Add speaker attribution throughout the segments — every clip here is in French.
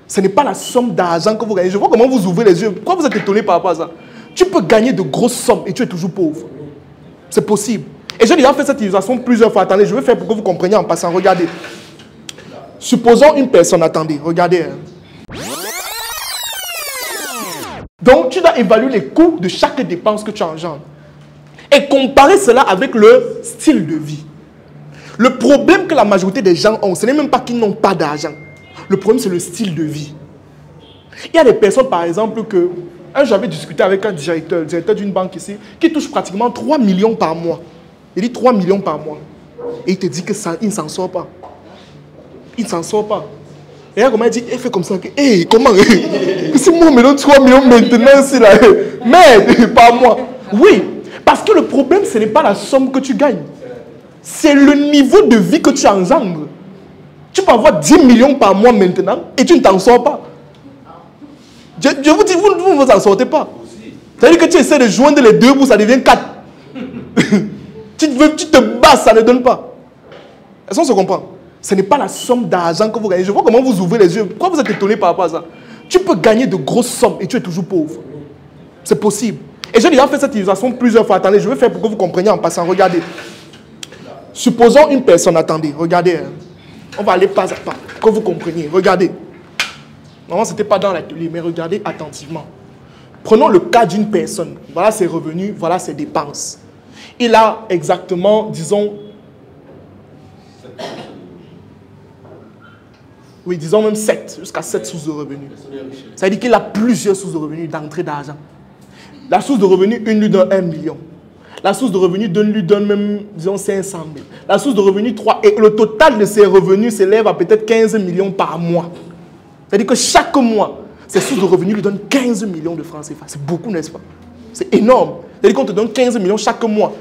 Speaker 1: Ce n'est pas la somme d'argent que vous gagnez. Je vois comment vous ouvrez les yeux. Pourquoi vous êtes étonné par rapport à ça? Tu peux gagner de grosses sommes et tu es toujours pauvre. C'est possible. Et j'ai déjà fait cette illustration plusieurs fois. Attendez, je vais faire pour que vous compreniez en passant. Regardez. Supposons une personne, attendez, regardez. Donc, tu dois évaluer les coûts de chaque dépense que tu engendres. Et comparer cela avec le style de vie. Le problème que la majorité des gens ont, ce n'est même pas qu'ils n'ont pas d'argent. Le problème, c'est le style de vie. Il y a des personnes, par exemple, que... J'avais discuté avec un directeur d'une banque ici, qui touche pratiquement 3 millions par mois. Il dit 3 millions par mois. Et il te dit qu'il ne s'en sort pas. Il ne s'en sort pas. Et là, comment il dit, il fait comme ça, hey, comment si moi, on me donne 3 millions maintenant, c'est là, merde, par mois. Oui, parce que le problème, ce n'est pas la somme que tu gagnes. C'est le niveau de vie que tu engendres. Tu peux avoir 10 millions par mois maintenant et tu ne t'en sors pas. Je vous dis, vous ne vous en sortez pas. C'est-à-dire que tu essaies de joindre les deux bouts, ça devient 4. tu te bats, ça ne donne pas. Est-ce qu'on se comprend? Ce n'est pas la somme d'argent que vous gagnez. Je vois comment vous ouvrez les yeux. Pourquoi vous êtes étonné par rapport à ça? Tu peux gagner de grosses sommes et tu es toujours pauvre. C'est possible. Et j'ai déjà fait cette illustration plusieurs fois. Attendez, je vais faire pour que vous compreniez en passant. Regardez. Supposons une personne, attendez, regardez. On va aller pas à pas, pour que vous compreniez. Regardez. Normalement, ce n'était pas dans l'atelier, mais regardez attentivement. Prenons le cas d'une personne. Voilà ses revenus, voilà ses dépenses. Il a exactement, disons... Oui, disons même 7, jusqu'à 7 sources de revenus. Ça veut dire qu'il a plusieurs sources de revenus d'entrée d'argent. La source de revenus, une lui donne 1 million. La source de revenus, deux lui donne même, disons, 500 000. La source de revenus, 3. Et le total de ses revenus s'élève à peut-être 15 millions par mois. C'est-à-dire que chaque mois, ces sources de revenus lui donnent 15 millions de francs CFA. C'est beaucoup, n'est-ce pas? C'est énorme. C'est-à-dire qu'on te donne 15 millions chaque mois.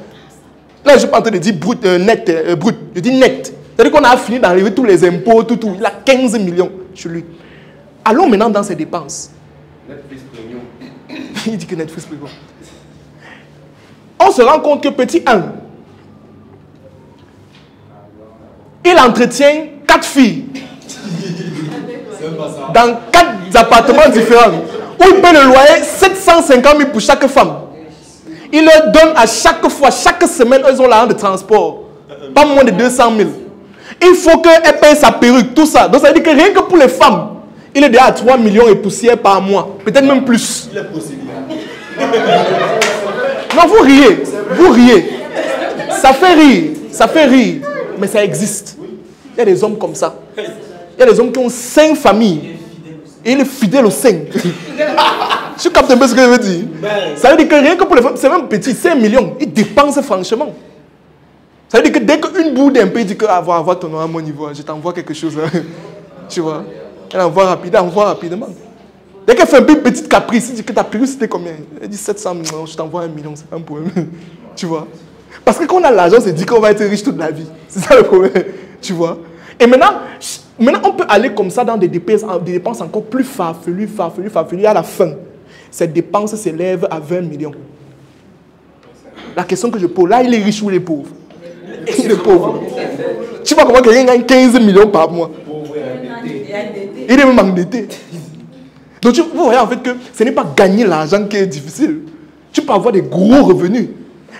Speaker 1: Là, je ne suis pas en train de dire brut, net, brut. Je dis net. C'est-à-dire qu'on a fini d'enlever tous les impôts, tout. Il a 15 millions chez lui. Allons maintenant dans ses dépenses. Netflix Premium. Il dit que Netflix Premium. On se rend compte que petit 1, il entretient 4 filles. Dans 4 appartements différents. Où il paie le loyer 750 000 pour chaque femme. Il leur donne à chaque fois, chaque semaine, elles ont l'argent de transport. Pas moins de 200 000. Il faut qu'elle paye sa perruque, tout ça. Donc ça veut dire que rien que pour les femmes, il est déjà à 3 millions et poussière par mois. Peut-être même plus. Il est possible. Non, vous riez. Vous riez. Ça fait rire. Ça fait rire. Mais ça existe. Il y a des hommes comme ça. Il y a des hommes qui ont 5 familles. Et il est fidèle aux 5. Je capte un peu ce que je veux dire. Ça veut dire que rien que pour les femmes, c'est même petit, 5 millions. Il dépense franchement. Ça veut dire que dès qu'une bout d'un peu, il dit que avoir ton nom à mon niveau, je t'envoie quelque chose. Tu vois. Elle envoie rapidement. Dès qu'elle fait une petite caprice, il dit que ta perruque c'était combien? Elle dit 700 000, je t'envoie 1 million, c'est pas un problème. Tu vois. Parce que quand on a l'argent, c'est dit qu'on va être riche toute la vie. C'est ça le problème. Tu vois. Et maintenant, on peut aller comme ça dans des dépenses encore plus farfelues. À la fin, cette dépense s'élève à 20 millions. La question que je pose, là, il est riche ou il est pauvre? Il est pauvre. Tu vois comment quelqu'un gagne 15 millions par mois? Il est même endetté. Donc, vous voyez en fait que ce n'est pas gagner l'argent qui est difficile. Tu peux avoir des gros revenus.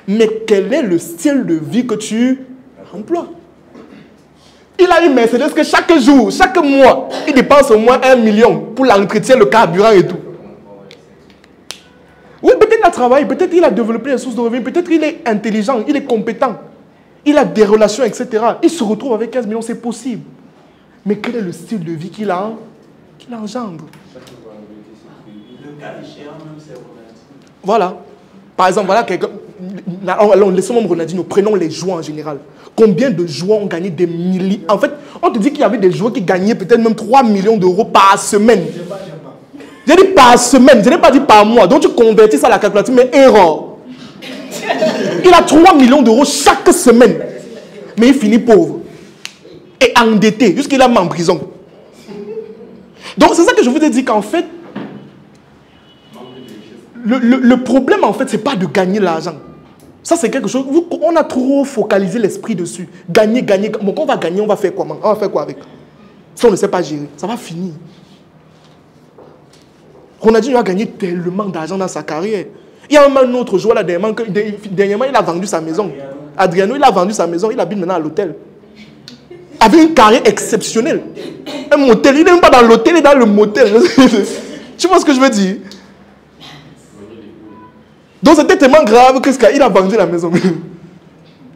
Speaker 1: Mais quel est le style de vie que tu emploies? Il a une Mercedes que chaque jour, chaque mois, il dépense au moins 1 million pour l'entretien, le carburant et tout. Oui, peut-être il a travaillé, peut-être il a développé des sources de revenus, peut-être il est intelligent, il est compétent, il a des relations, etc. Il se retrouve avec 15 millions, c'est possible. Mais quel est le style de vie qu'il engendre? Voilà. Par exemple, voilà quelqu'un. Laissons-moi me redire, nous prenons les joueurs en général. Combien de joueurs ont gagné des milliers? En fait, on te dit qu'il y avait des joueurs qui gagnaient peut-être même 3 millions d'euros par semaine. J'ai dit par semaine, je n'ai pas dit par mois. Donc tu convertis ça à la calculatrice, mais erreur. Il a 3 millions d'euros chaque semaine. Mais il finit pauvre. Et endetté, jusqu'il a mis en prison. Donc c'est ça que je vous ai dit qu'en fait, le problème en fait, c'est pas de gagner l'argent. Ça c'est quelque chose, on a trop focalisé l'esprit dessus. Gagner. Bon, quand on va gagner, on va faire quoi? On va faire quoi avec? Si on ne sait pas gérer, ça va finir. Ronaldinho a gagné tellement d'argent dans sa carrière. Il y a même un autre joueur là, dernièrement, il a vendu sa maison. Adriano, il a vendu sa maison, il habite maintenant à l'hôtel. Avec une carrière exceptionnelle. Un motel, il n'est même pas dans l'hôtel, il est dans le motel. Tu vois ce que je veux dire? Donc c'était tellement grave qu'il a vendu la maison.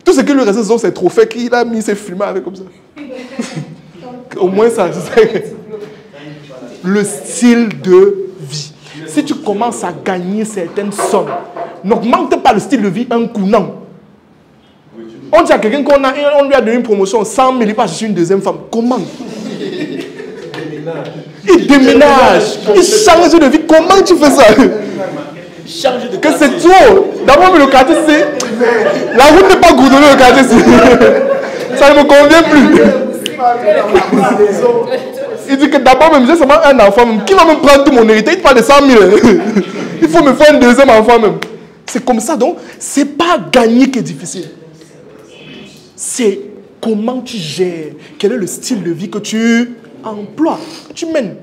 Speaker 1: Tout ce qui lui reste, ce sont ses trophées qu'il a mis, ses films avec comme ça. Au moins ça, c'est le style de vie. Si tu commences à gagner certaines sommes, n'augmente pas le style de vie un coup, non. On dit à quelqu'un qu'on lui a donné une promotion, 100 000, il va chercher une deuxième femme. Comment? Il déménage, il change de vie. Comment tu fais ça? Que c'est trop. D'abord, le quartier, c'est... La route n'est pas goudronnée, le quartier, ça ne me convient plus. Il dit que d'abord, même j'ai seulement un enfant, même. Qui va me prendre tout mon héritage? Il parle de 100 000. Il faut me faire un deuxième enfant, même. C'est comme ça, donc, c'est pas gagner qui est difficile. C'est comment tu gères, quel est le style de vie que tu emploies, que tu mènes.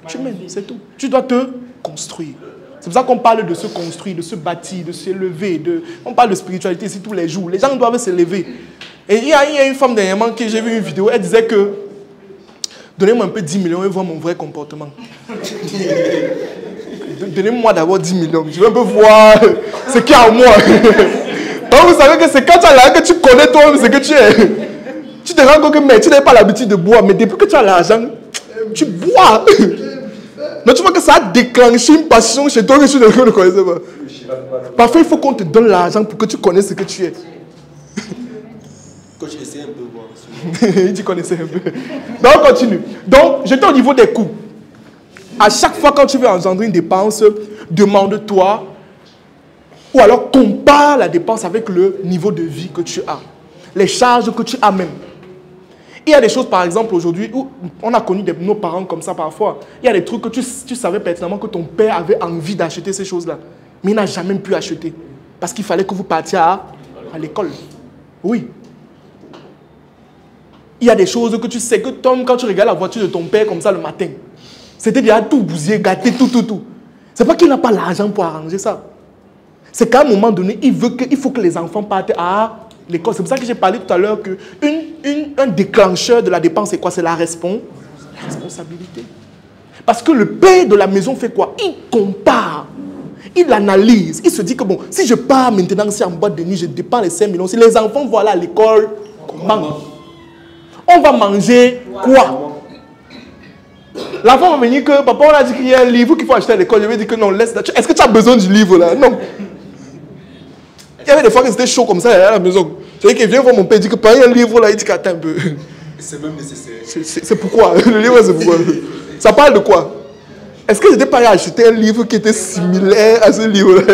Speaker 1: Tu mènes, c'est tout. Tu dois te construire. C'est pour ça qu'on parle de se construire, de se bâtir, de s'élever. On parle de spiritualité ici tous les jours. Les gens doivent s'élever. Et il y a une femme dernièrement que j'ai vu une vidéo, elle disait que donnez-moi un peu 10 millions et voir mon vrai comportement. Donnez-moi d'abord 10 millions. Je veux un peu voir ce qu'il y a en moi. Donc vous savez que c'est quand tu as l'argent que tu connais toi-même ce que tu es. Tu te rends compte que mais, tu n'as pas l'habitude de boire, mais depuis que tu as l'argent, tu bois. Mais tu vois que ça a déclenché une passion chez toi que tu ne connaissais pas. Parfois, il faut qu'on te donne l'argent pour que tu connaisses ce que tu es.
Speaker 2: Quand tu essaies un peu voir.
Speaker 1: Il dit qu'on essaie un peu. Donc, on continue. Donc, j'étais au niveau des coûts. À chaque fois quand tu veux engendrer une dépense, demande-toi, ou alors compare la dépense avec le niveau de vie que tu as. Les charges que tu as même. Il y a des choses, par exemple, aujourd'hui, où on a connu nos parents comme ça parfois. Il y a des trucs que tu savais pertinemment que ton père avait envie d'acheter ces choses-là. Mais il n'a jamais pu acheter. Parce qu'il fallait que vous partiez à l'école. Oui. Il y a des choses que tu sais que Tom, quand tu regardes la voiture de ton père comme ça le matin, c'était déjà tout bousillé, gâté, tout. C'est pas qu'il n'a pas l'argent pour arranger ça. C'est qu'à un moment donné, il faut que les enfants partent à l'école. C'est pour ça que j'ai parlé tout à l'heure qu'un déclencheur de la dépense, c'est quoi? C'est la responsabilité. Parce que le père de la maison fait quoi? Il compare, il analyse, il se dit que bon, si je pars maintenant, si en boîte de nuit, je dépense les 5 millions, si les enfants vont aller à l'école, comment? On va manger quoi? L'enfant va venir que, papa, on a dit qu'il y a un livre qu'il faut acheter à l'école. Je vais dire que non, laisse. Est-ce que tu as besoin du livre là? Non. Il y avait des fois que c'était chaud comme ça à la maison. C'est-à-dire qu'il vient voir mon père, il dit que par un livre là, il dit qu'attends un peu.
Speaker 2: C'est même nécessaire.
Speaker 1: C'est pourquoi? Le livre, c'est pourquoi? Ça parle de quoi? Est-ce que j'étais pas allé acheter un livre qui était similaire à ce livre là?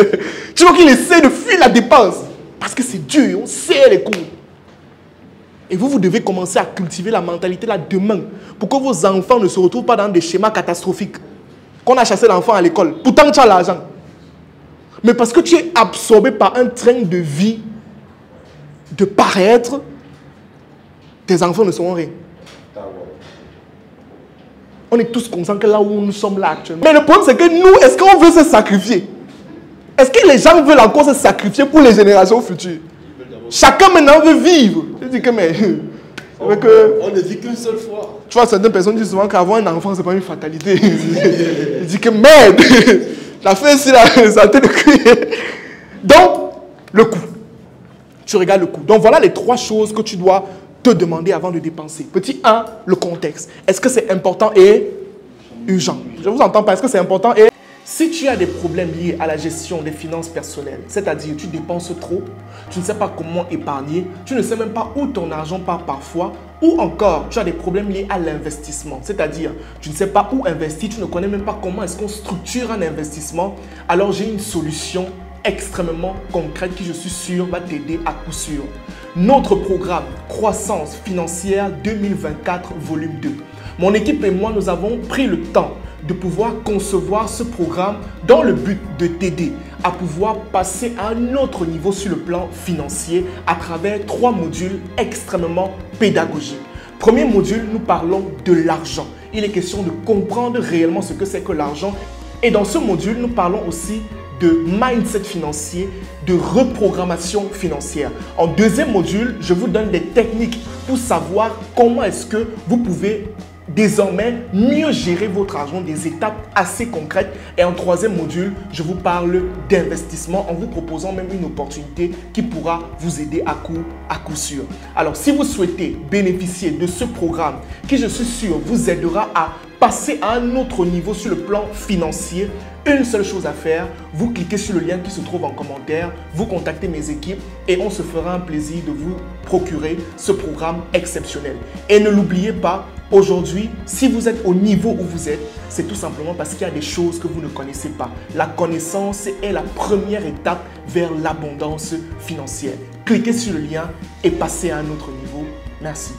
Speaker 1: Tu vois qu'il essaie de fuir la dépense. Parce que c'est dur, on serre les coups. Et vous devez commencer à cultiver la mentalité là demain pour que vos enfants ne se retrouvent pas dans des schémas catastrophiques. Qu'on a chassé l'enfant à l'école. Pourtant, tu as l'argent. Mais parce que tu es absorbé par un train de vie de paraître, tes enfants ne seront rien. On est tous conscients que là où nous sommes là actuellement. Mais le problème, c'est que nous, est-ce qu'on veut se sacrifier? Est-ce que les gens veulent encore se sacrifier pour les générations futures? Chacun maintenant veut vivre. Je dis que, mais...
Speaker 2: On ne vit qu'une seule fois.
Speaker 1: Tu vois, certaines personnes disent souvent qu'avoir un enfant, c'est pas une fatalité. Il dit que merde, la fin ici, là, ça a été de crier. Donc, le coût. Tu regardes le coût. Donc, voilà les 3 choses que tu dois te demander avant de dépenser. Petit 1, le contexte. Est-ce que c'est important et urgent? Je vous entends pas. Est-ce que c'est important et... Si tu as des problèmes liés à la gestion des finances personnelles, c'est-à-dire tu dépenses trop, tu ne sais pas comment épargner, tu ne sais même pas où ton argent part parfois, ou encore tu as des problèmes liés à l'investissement, c'est-à-dire tu ne sais pas où investir, tu ne connais même pas comment est-ce qu'on structure un investissement, alors j'ai une solution extrêmement concrète qui, je suis sûr, va t'aider à coup sûr. Notre programme Croissance financière 2024 volume 2. Mon équipe et moi, nous avons pris le temps de pouvoir concevoir ce programme dans le but de t'aider à pouvoir passer à un autre niveau sur le plan financier à travers 3 modules extrêmement pédagogiques. Premier module, nous parlons de l'argent. Il est question de comprendre réellement ce que c'est que l'argent. Et dans ce module, nous parlons aussi de mindset financier, de reprogrammation financière. En deuxième module, je vous donne des techniques pour savoir comment est-ce que vous pouvez désormais mieux gérer votre argent, des étapes assez concrètes. Et en troisième module, je vous parle d'investissement en vous proposant même une opportunité qui pourra vous aider à coup sûr. Alors, si vous souhaitez bénéficier de ce programme qui, je suis sûr, vous aidera à passer à un autre niveau sur le plan financier, une seule chose à faire, vous cliquez sur le lien qui se trouve en commentaire, vous contactez mes équipes et on se fera un plaisir de vous procurer ce programme exceptionnel. Et ne l'oubliez pas, aujourd'hui, si vous êtes au niveau où vous êtes, c'est tout simplement parce qu'il y a des choses que vous ne connaissez pas. La connaissance est la première étape vers l'abondance financière. Cliquez sur le lien et passez à un autre niveau. Merci.